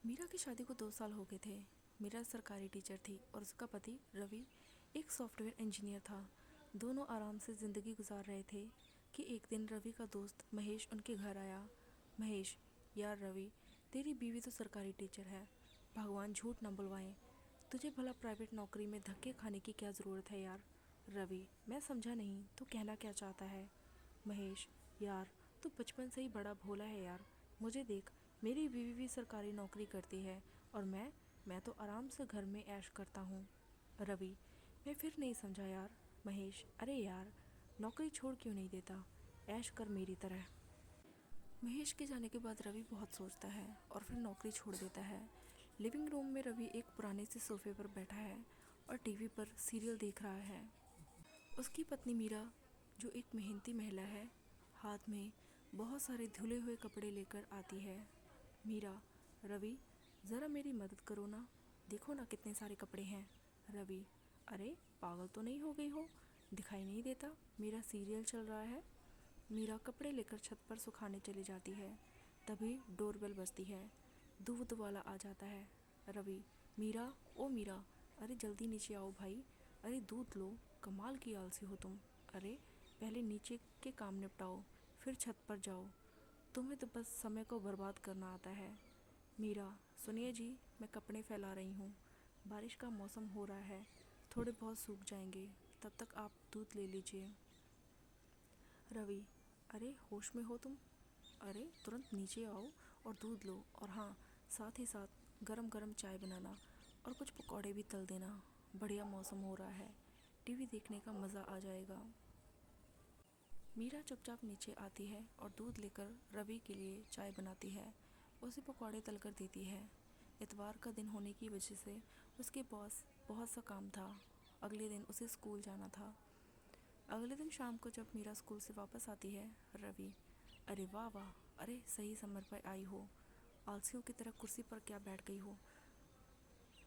मीरा की शादी को 2 साल हो गए थे। मीरा सरकारी टीचर थी और उसका पति रवि एक सॉफ्टवेयर इंजीनियर था। दोनों आराम से ज़िंदगी गुजार रहे थे कि एक दिन रवि का दोस्त महेश उनके घर आया। महेश, यार रवि, तेरी बीवी तो सरकारी टीचर है, भगवान झूठ न बुलवाए, तुझे भला प्राइवेट नौकरी में धक्के खाने की क्या ज़रूरत है यार। रवि, मैं समझा नहीं, तू कहना क्या चाहता है। महेश, यार तू बचपन से ही बड़ा भोला है यार। मुझे देख, मेरी बीवी भी सरकारी नौकरी करती है और मैं तो आराम से घर में ऐश करता हूँ। रवि, मैं फिर नहीं समझा यार। महेश, अरे यार, नौकरी छोड़ क्यों नहीं देता, ऐश कर मेरी तरह। महेश के जाने के बाद रवि बहुत सोचता है और फिर नौकरी छोड़ देता है। लिविंग रूम में रवि एक पुराने से सोफे पर बैठा है और टीवी पर सीरियल देख रहा है। उसकी पत्नी मीरा, जो एक मेहनती महिला है, हाथ में बहुत सारे धुले हुए कपड़े लेकर आती है। मीरा, रवि, ज़रा मेरी मदद करो ना, देखो ना कितने सारे कपड़े हैं। रवि, अरे पागल तो नहीं हो गई हो, दिखाई नहीं देता मेरा सीरियल चल रहा है। मीरा कपड़े लेकर छत पर सुखाने चली जाती है। तभी डोरबेल बजती है। दूध वाला आ जाता है। रवि, मीरा, ओ मीरा, अरे जल्दी नीचे आओ भाई, अरे दूध लो, कमाल की आलसी हो तुम। अरे पहले नीचे के काम निपटाओ, फिर छत पर जाओ, तुम्हें तो बस समय को बर्बाद करना आता है। मीरा, सुनिए जी, मैं कपड़े फैला रही हूँ, बारिश का मौसम हो रहा है, थोड़े बहुत सूख जाएंगे, तब तक आप दूध ले लीजिए। रवि, अरे होश में हो तुम, अरे तुरंत नीचे आओ और दूध लो, और हाँ, साथ ही साथ गरम गरम चाय बनाना और कुछ पकौड़े भी तल देना। बढ़िया मौसम हो रहा है, टीवी देखने का मज़ा आ जाएगा। मीरा चुपचाप नीचे आती है और दूध लेकर रवि के लिए चाय बनाती है, उसे पकौड़े तलकर देती है। इतवार का दिन होने की वजह से उसके पास बहुत सा काम था। अगले दिन उसे स्कूल जाना था। अगले दिन शाम को जब मीरा स्कूल से वापस आती है, रवि, अरे वाह वाह, अरे सही समय पर आई हो, आलसियों की तरह कुर्सी पर क्या बैठ गई हो,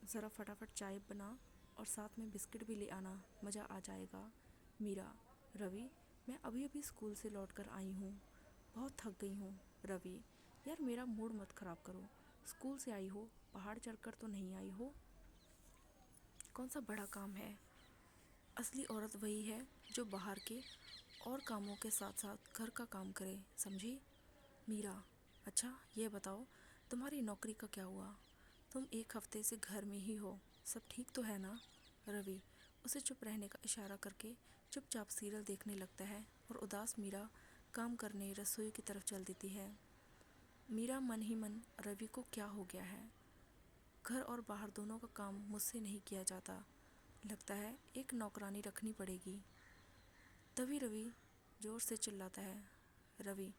ज़रा फटाफट चाय बना और साथ में बिस्किट भी ले आना, मज़ा आ जाएगा। मीरा, रवि, मैं अभी अभी स्कूल से लौट कर आई हूँ, बहुत थक गई हूँ। रवि, यार मेरा मूड मत ख़राब करो, स्कूल से आई हो, पहाड़ चढ़कर तो नहीं आई हो, कौन सा बड़ा काम है। असली औरत वही है जो बाहर के और कामों के साथ साथ घर का काम करे, समझी। मीरा, अच्छा ये बताओ, तुम्हारी नौकरी का क्या हुआ, तुम एक हफ्ते से घर में ही हो, सब ठीक तो है ना। रवि, उसे चुप रहने का इशारा करके चुपचाप सीरियल देखने लगता है और उदास मीरा काम करने रसोई की तरफ चल देती है। मीरा मन ही मन, रवि को क्या हो गया है, घर और बाहर दोनों का काम मुझसे नहीं किया जाता, लगता है एक नौकरानी रखनी पड़ेगी। तभी रवि ज़ोर से चिल्लाता है। रवि,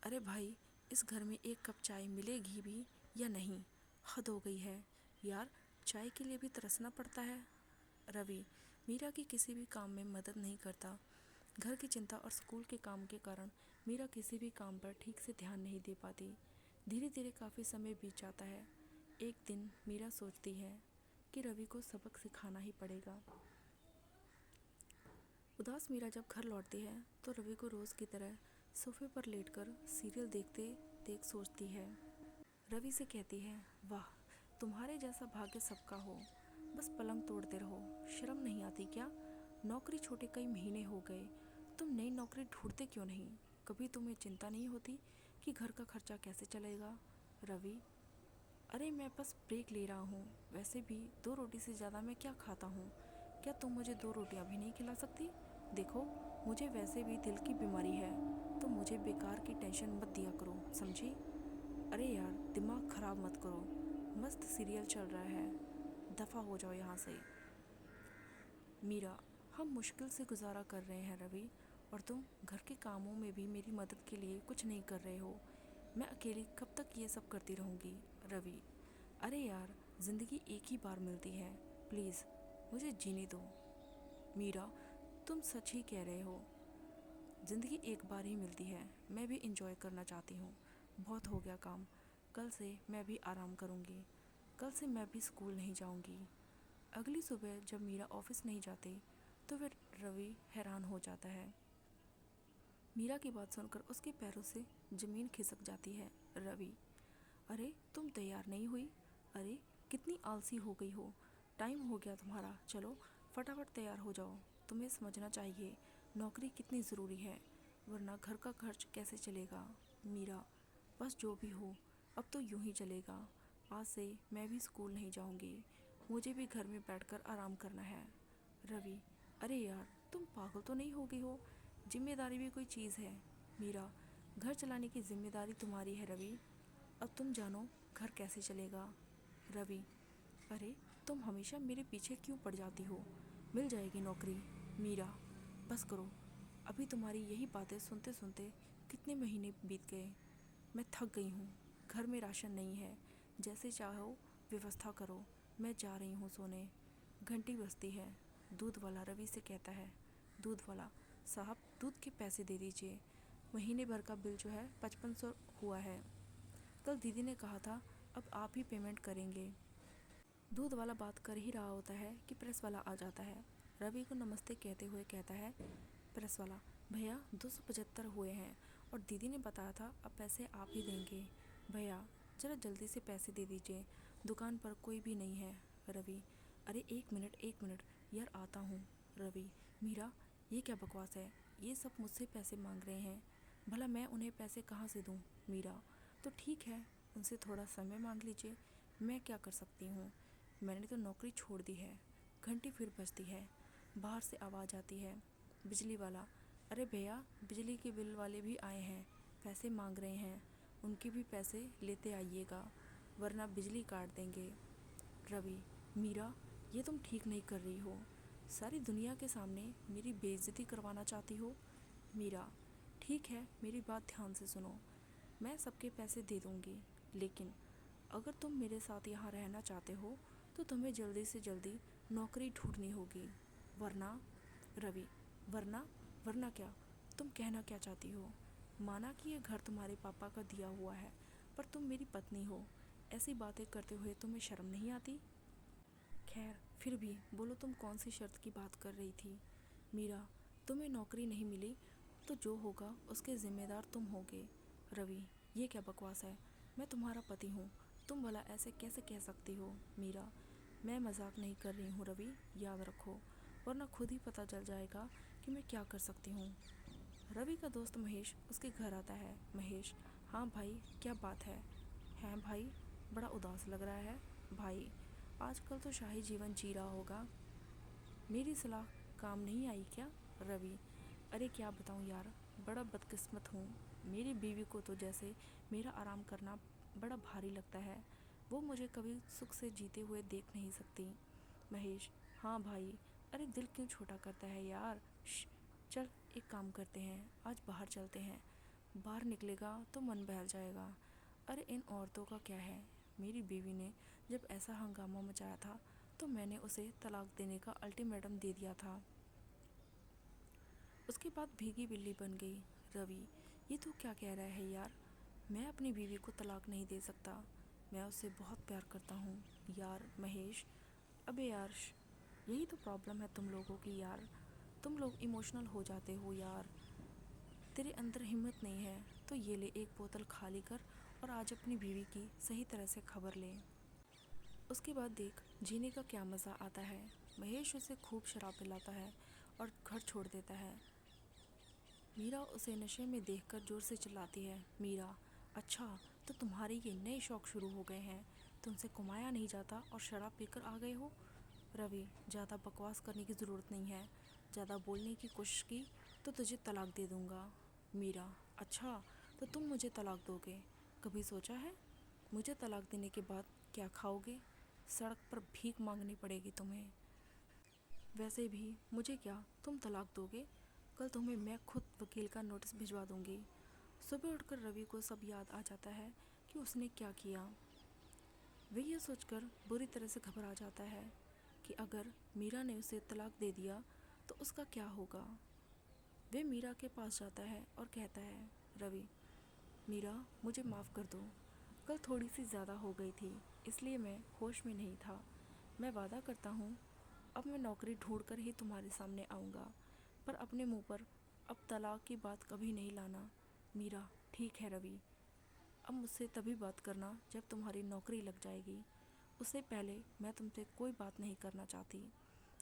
अरे भाई, इस घर में एक कप चाय मिलेगी भी या नहीं, हद हो गई है यार, चाय के लिए भी तरसना पड़ता है। रवि मीरा की किसी भी काम में मदद नहीं करता। घर की चिंता और स्कूल के काम के कारण मीरा किसी भी काम पर ठीक से ध्यान नहीं दे पाती। धीरे धीरे काफ़ी समय बीत जाता है। एक दिन मीरा सोचती है कि रवि को सबक सिखाना ही पड़ेगा। उदास मीरा जब घर लौटती है तो रवि को रोज़ की तरह सोफे पर लेटकर सीरियल देखते देख सोचती है। रवि से कहती है, वाह, तुम्हारे जैसा भाग्य सबका हो, बस पलंग तोड़ते रहो, शर्म नहीं आती क्या, नौकरी छोटे कई महीने हो गए, तुम नई नौकरी ढूंढते क्यों नहीं, कभी तुम्हें चिंता नहीं होती कि घर का खर्चा कैसे चलेगा। रवि, अरे मैं बस ब्रेक ले रहा हूँ, वैसे भी 2 रोटी से ज़्यादा मैं क्या खाता हूँ, क्या तुम मुझे 2 रोटियाँ भी नहीं खिला सकती। देखो, मुझे वैसे भी दिल की बीमारी है, तो मुझे बेकार की टेंशन मत दिया करो, समझी। अरे यार, दिमाग ख़राब मत करो, मस्त सीरियल चल रहा है, दफ़ा हो जाओ यहाँ से। मीरा, हम मुश्किल से गुजारा कर रहे हैं रवि, और तुम घर के कामों में भी मेरी मदद के लिए कुछ नहीं कर रहे हो, मैं अकेली कब तक ये सब करती रहूँगी। रवि, अरे यार, ज़िंदगी एक ही बार मिलती है, प्लीज़ मुझे जीने दो। मीरा, तुम सच ही कह रहे हो, ज़िंदगी एक बार ही मिलती है, मैं भी इंजॉय करना चाहती हूँ, बहुत हो गया काम, कल से मैं भी आराम करूँगी, कल से मैं भी स्कूल नहीं जाऊँगी। अगली सुबह जब मीरा ऑफिस नहीं जाती तो फिर रवि हैरान हो जाता है। मीरा की बात सुनकर उसके पैरों से ज़मीन खिसक जाती है। रवि, अरे तुम तैयार नहीं हुई? अरे कितनी आलसी हो गई हो। टाइम हो गया तुम्हारा, चलो फटाफट तैयार हो जाओ। तुम्हें समझना चाहिए नौकरी कितनी ज़रूरी है, वरना घर का खर्च कैसे चलेगा। मीरा, बस जो भी हो, अब तो यूं ही चलेगा। आज से मैं भी स्कूल नहीं जाऊंगी, मुझे भी घर में बैठकर आराम करना है। रवि, अरे यार तुम पागल तो नहीं हो गई हो? जिम्मेदारी भी कोई चीज़ है। मीरा, घर चलाने की जिम्मेदारी तुम्हारी है रवि, अब तुम जानो घर कैसे चलेगा। रवि, अरे तुम हमेशा मेरे पीछे क्यों पड़ जाती हो, मिल जाएगी नौकरी। मीरा, बस करो, अभी तुम्हारी यही बातें सुनते सुनते कितने महीने बीत गए। मैं थक गई हूँ, घर में राशन नहीं है, जैसे चाहो व्यवस्था करो, मैं जा रही हूँ सोने। घंटी बजती है। दूध वाला रवि से कहता है, दूध वाला साहब दूध के पैसे दे दीजिए, महीने भर का बिल जो है 5500 हुआ है। कल दीदी ने कहा था अब आप ही पेमेंट करेंगे। दूध वाला बात कर ही रहा होता है कि प्रेस वाला आ जाता है। रवि को नमस्ते कहते हुए कहता है, प्रेस वाला, भैया 275 हुए हैं और दीदी ने बताया था अब पैसे आप ही देंगे। भैया ज़रा जल्दी से पैसे दे दीजिए, दुकान पर कोई भी नहीं है। रवि, अरे एक मिनट यार आता हूँ। रवि, मीरा ये क्या बकवास है, ये सब मुझसे पैसे मांग रहे हैं, भला मैं उन्हें पैसे कहाँ से दूँ। मीरा, तो ठीक है उनसे थोड़ा समय मांग लीजिए, मैं क्या कर सकती हूँ, मैंने तो नौकरी छोड़ दी है। घंटी फिर बजती है। बाहर से आवाज़ आती है, बिजली वाला, अरे भैया बिजली के बिल वाले भी आए हैं, पैसे मांग रहे हैं, उनके भी पैसे लेते आइएगा वरना बिजली काट देंगे। रवि, मीरा ये तुम ठीक नहीं कर रही हो, सारी दुनिया के सामने मेरी बेइज्जती करवाना चाहती हो। मीरा, ठीक है मेरी बात ध्यान से सुनो, मैं सबके पैसे दे दूँगी, लेकिन अगर तुम मेरे साथ यहाँ रहना चाहते हो तो तुम्हें जल्दी से जल्दी नौकरी ढूंढनी होगी, वरना। रवि, वरना? वरना क्या? तुम कहना क्या चाहती हो? माना कि ये घर तुम्हारे पापा का दिया हुआ है, पर तुम मेरी पत्नी हो, ऐसी बातें करते हुए तुम्हें शर्म नहीं आती? खैर फिर भी बोलो, तुम कौन सी शर्त की बात कर रही थी? मीरा, तुम्हें नौकरी नहीं मिली तो जो होगा उसके ज़िम्मेदार तुम होगे। रवि, ये क्या बकवास है, मैं तुम्हारा पति हूँ, तुम भला ऐसे कैसे कह सकती हो। मीरा, मैं मजाक नहीं कर रही हूँ रवि, याद रखो, वरना खुद ही पता चल जाएगा कि मैं क्या कर सकती हूँ। रवि का दोस्त महेश उसके घर आता है। महेश, हाँ भाई क्या बात है? हैं भाई, बड़ा उदास लग रहा है। भाई, आजकल तो शाही जीवन जी रहा होगा, मेरी सलाह काम नहीं आई क्या? रवि, अरे क्या बताऊँ यार, बड़ा बदकिस्मत हूँ, मेरी बीवी को तो जैसे मेरा आराम करना बड़ा भारी लगता है, वो मुझे कभी सुख से जीते हुए देख नहीं सकती। महेश, हाँ भाई, अरे दिल क्यों छोटा करता है यार। चल एक काम करते हैं, आज बाहर चलते हैं, बाहर निकलेगा तो मन बहल जाएगा। अरे इन औरतों का क्या है, मेरी बीवी ने जब ऐसा हंगामा मचाया था तो मैंने उसे तलाक देने का अल्टीमेटम दे दिया था, उसके बाद भीगी बिल्ली बन गई। रवि, ये तो क्या कह रहा है यार, मैं अपनी बीवी को तलाक नहीं दे सकता, मैं उससे बहुत प्यार करता हूँ। यार महेश, अबे यार यही तो प्रॉब्लम है तुम लोगों की यार, तुम लोग इमोशनल हो जाते हो यार, तेरे अंदर हिम्मत नहीं है तो ये ले एक बोतल खाली कर और आज अपनी बीवी की सही तरह से खबर ले, उसके बाद देख जीने का क्या मज़ा आता है। महेश उसे खूब शराब पिलाता है और घर छोड़ देता है। मीरा उसे नशे में देखकर जोर से चिल्लाती है, मीरा, अच्छा तो तुम्हारे ये नए शौक शुरू हो गए हैं, तुमसे कमाया नहीं जाता और शराब पीकर आ गए हो। रवि, ज़्यादा बकवास करने की ज़रूरत नहीं है, ज़्यादा बोलने की कोशिश की तो तुझे तलाक दे दूँगा। मीरा, अच्छा तो तुम मुझे तलाक दोगे, कभी सोचा है मुझे तलाक देने के बाद क्या खाओगे? सड़क पर भीख मांगनी पड़ेगी तुम्हें। वैसे भी मुझे क्या, तुम तलाक दोगे, कल तुम्हें मैं खुद वकील का नोटिस भिजवा दूंगी। सुबह उठकर रवि को सब याद आ जाता है कि उसने क्या किया। वह यह सोचकर बुरी तरह से घबरा जाता है कि अगर मीरा ने उसे तलाक दे दिया तो उसका क्या होगा। वह मीरा के पास जाता है और कहता है, रवि, मीरा मुझे माफ़ कर दो, कल थोड़ी सी ज़्यादा हो गई थी इसलिए मैं होश में नहीं था, मैं वादा करता हूँ अब मैं नौकरी ढूंढ कर ही तुम्हारे सामने आऊँगा, पर अपने मुंह पर अब तलाक की बात कभी नहीं लाना। मीरा, ठीक है रवि, अब मुझसे तभी बात करना जब तुम्हारी नौकरी लग जाएगी। उससे पहले मैं तुमसे कोई बात नहीं करना चाहती।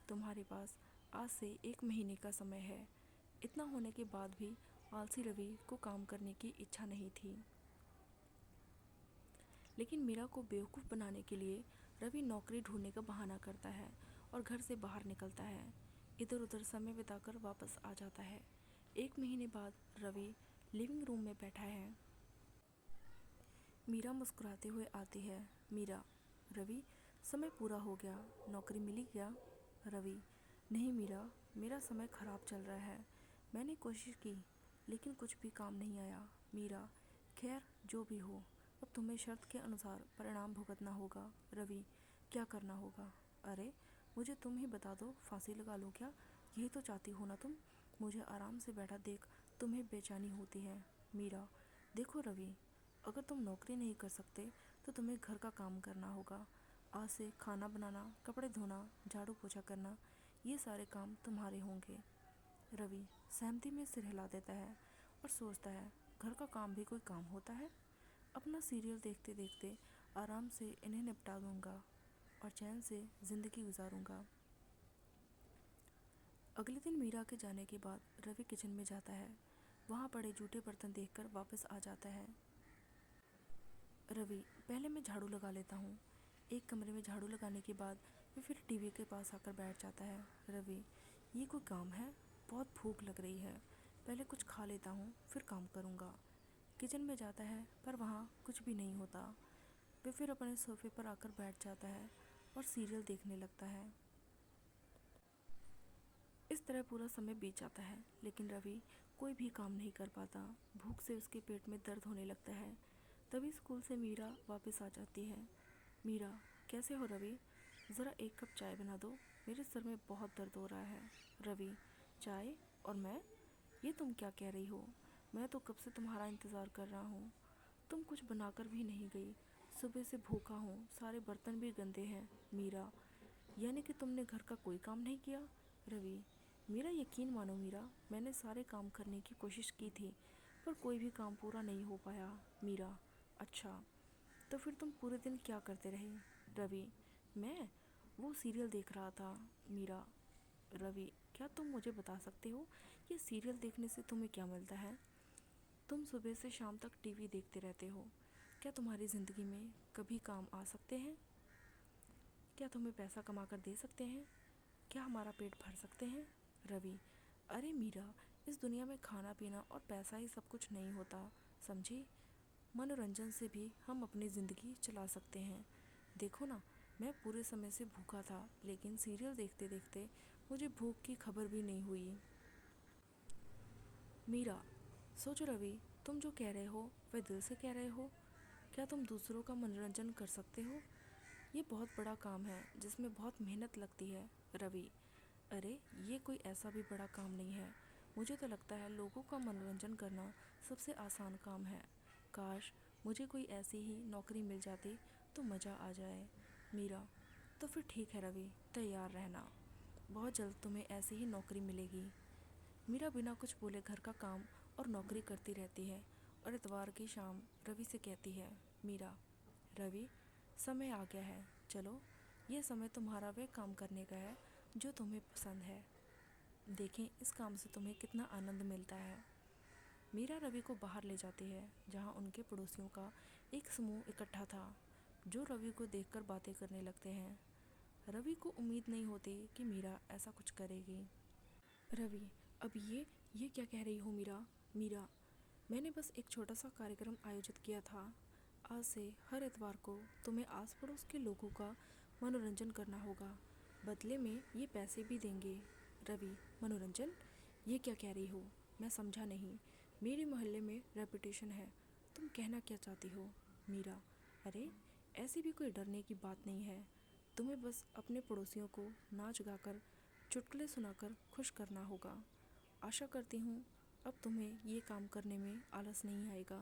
तुम्हारे पास आज से 1 महीने का समय है। इतना होने के बाद भी आलसी रवि को काम करने की इच्छा नहीं थी। लेकिन मीरा को बेवकूफ़ बनाने के लिए रवि नौकरी ढूंढने का बहाना करता है और घर से बाहर निकलता है। इधर उधर समय बिताकर वापस आ जाता है। 1 महीने बाद रवि लिविंग रूम में बैठा है। मीरा मुस्कुराते हुए आती है। मीरा, रवि, समय पूरा हो गया, नौकरी मिली क्या? रवि, नहीं मीरा, मेरा समय ख़राब चल रहा है। मैंने कोशिश की लेकिन कुछ भी काम नहीं आया। मीरा, खैर जो भी हो, अब तुम्हें शर्त के अनुसार परिणाम भुगतना होगा। रवि, क्या करना होगा? अरे मुझे तुम ही बता दो, फांसी लगा लो क्या? यही तो चाहती हो ना तुम? मुझे आराम से बैठा देख तुम्हें बेचैनी होती है। मीरा, देखो रवि, अगर तुम नौकरी नहीं कर सकते तो तुम्हें घर का काम करना होगा। आज से खाना बनाना, कपड़े धोना, झाड़ू पोछा करना, ये सारे काम तुम्हारे होंगे। रवि सहमति में सिर हिला देता है और सोचता है, घर का काम भी कोई काम होता है? अपना सीरियल देखते देखते आराम से इन्हें निपटा दूंगा और चैन से ज़िंदगी गुजारूंगा। अगले दिन मीरा के जाने के बाद रवि किचन में जाता है। वहाँ पड़े जूठे बर्तन देखकर वापस आ जाता है। रवि, पहले मैं झाड़ू लगा लेता हूँ। एक कमरे में झाड़ू लगाने के बाद वे फिर टीवी के पास आकर बैठ जाता है। रवि, ये कोई काम है? बहुत भूख लग रही है, पहले कुछ खा लेता हूँ फिर काम करूँगा। किचन में जाता है पर वहाँ कुछ भी नहीं होता। वे फिर अपने सोफे पर आकर बैठ जाता है और सीरियल देखने लगता है। इस तरह पूरा समय बीत जाता है लेकिन रवि कोई भी काम नहीं कर पाता। भूख से उसके पेट में दर्द होने लगता है। तभी स्कूल से मीरा वापस आ जाती है। मीरा, कैसे हो रवि? ज़रा एक कप चाय बना दो, मेरे सर में बहुत दर्द हो रहा है। रवि, चाय? और मैं? ये तुम क्या कह रही हो? मैं तो कब से तुम्हारा इंतज़ार कर रहा हूँ। तुम कुछ बनाकर भी नहीं गई। सुबह से भूखा हूँ, सारे बर्तन भी गंदे हैं। मीरा, यानी कि तुमने घर का कोई काम नहीं किया? रवि, मेरा यकीन मानो मीरा, मैंने सारे काम करने की कोशिश की थी पर कोई भी काम पूरा नहीं हो पाया। मीरा, अच्छा, तो फिर तुम पूरे दिन क्या करते रहे? रवि, मैं वो सीरियल देख रहा था। मीरा, रवि, क्या तुम मुझे बता सकते हो ये सीरियल देखने से तुम्हें क्या मिलता है? तुम सुबह से शाम तक टीवी देखते रहते हो, क्या तुम्हारी ज़िंदगी में कभी काम आ सकते हैं? क्या तुम्हें पैसा कमा कर दे सकते हैं? क्या हमारा पेट भर सकते हैं? रवि, अरे मीरा, इस दुनिया में खाना पीना और पैसा ही सब कुछ नहीं होता, समझी? मनोरंजन से भी हम अपनी ज़िंदगी चला सकते हैं। देखो ना, मैं पूरे समय से भूखा था लेकिन सीरियल देखते देखते मुझे भूख की खबर भी नहीं हुई। मीरा, सोचो रवि, तुम जो कह रहे हो वह दिल से कह रहे हो? क्या तुम दूसरों का मनोरंजन कर सकते हो? ये बहुत बड़ा काम है जिसमें बहुत मेहनत लगती है। रवि, अरे ये कोई ऐसा भी बड़ा काम नहीं है। मुझे तो लगता है लोगों का मनोरंजन करना सबसे आसान काम है। काश मुझे कोई ऐसी ही नौकरी मिल जाती तो मज़ा आ जाए। मीरा, तो फिर ठीक है रवि, तैयार रहना, बहुत जल्द तुम्हें ऐसी ही नौकरी मिलेगी। मीरा बिना कुछ बोले घर का काम और नौकरी करती रहती है और इतवार की शाम रवि से कहती है। मीरा, रवि, समय आ गया है, चलो, ये समय तुम्हारा वह काम करने का है जो तुम्हें पसंद है। देखें इस काम से तुम्हें कितना आनंद मिलता है। मीरा रवि को बाहर ले जाती है जहाँ उनके पड़ोसियों का एक समूह इकट्ठा था जो रवि को देखकर बातें करने लगते हैं। रवि को उम्मीद नहीं होती कि मीरा ऐसा कुछ करेगी। रवि, अब ये क्या कह रही हो मीरा? मीरा, मैंने बस एक छोटा सा कार्यक्रम आयोजित किया था। आज से हर इतवार को तुम्हें आस पड़ोस के लोगों का मनोरंजन करना होगा, बदले में ये पैसे भी देंगे। रवि, मनोरंजन? ये क्या कह रही हो? मैं समझा नहीं। मेरे मोहल्ले में रेपुटेशन है, तुम कहना क्या चाहती हो? मीरा, अरे ऐसी भी कोई डरने की बात नहीं है। तुम्हें बस अपने पड़ोसियों को नाच गाकर, चुटकुले सुनाकर खुश करना होगा। आशा करती हूँ अब तुम्हें ये काम करने में आलस नहीं आएगा।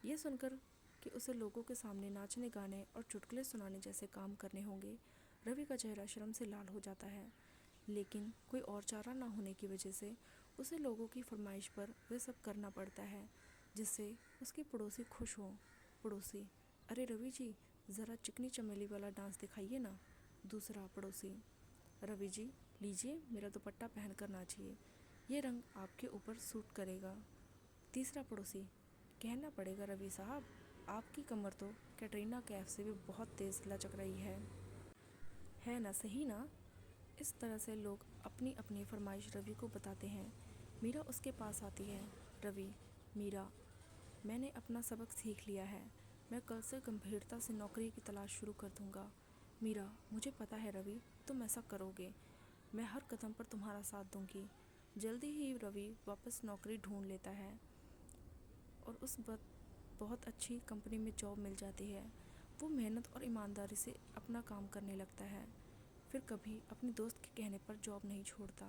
ये सुनकर कि उसे लोगों के सामने नाचने गाने और चुटकुले सुनाने जैसे काम करने होंगे, रवि का चेहरा शर्म से लाल हो जाता है। लेकिन कोई और चारा ना होने की वजह से उसे लोगों की फरमाइश पर वह सब करना पड़ता है। जिससे उसके पड़ोसी खुश हों। पड़ोसी: अरे रवि जी, ज़रा चिकनी चमेली वाला डांस दिखाइए ना। दूसरा पड़ोसी: रवि जी, लीजिए मेरा दुपट्टा पहन कर नाचिए, ये रंग आपके ऊपर सूट करेगा। तीसरा पड़ोसी: कहना पड़ेगा रवि साहब, आपकी कमर तो कैटरीना कैफ से भी बहुत तेज़ लचक रही है ना, सही ना। इस तरह से लोग अपनी अपनी फरमाइश रवि को बताते हैं। मीरा उसके पास आती है। रवि: मीरा, मैंने अपना सबक सीख लिया है, मैं कल से गंभीरता से नौकरी की तलाश शुरू कर दूंगा। मीरा: मुझे पता है रवि, तुम ऐसा करोगे, मैं हर कदम पर तुम्हारा साथ दूंगी। जल्दी ही रवि वापस नौकरी ढूंढ लेता है और उस वक्त बहुत अच्छी कंपनी में जॉब मिल जाती है। वो मेहनत और ईमानदारी से अपना काम करने लगता है, फिर कभी अपने दोस्त के कहने पर जॉब नहीं छोड़ता।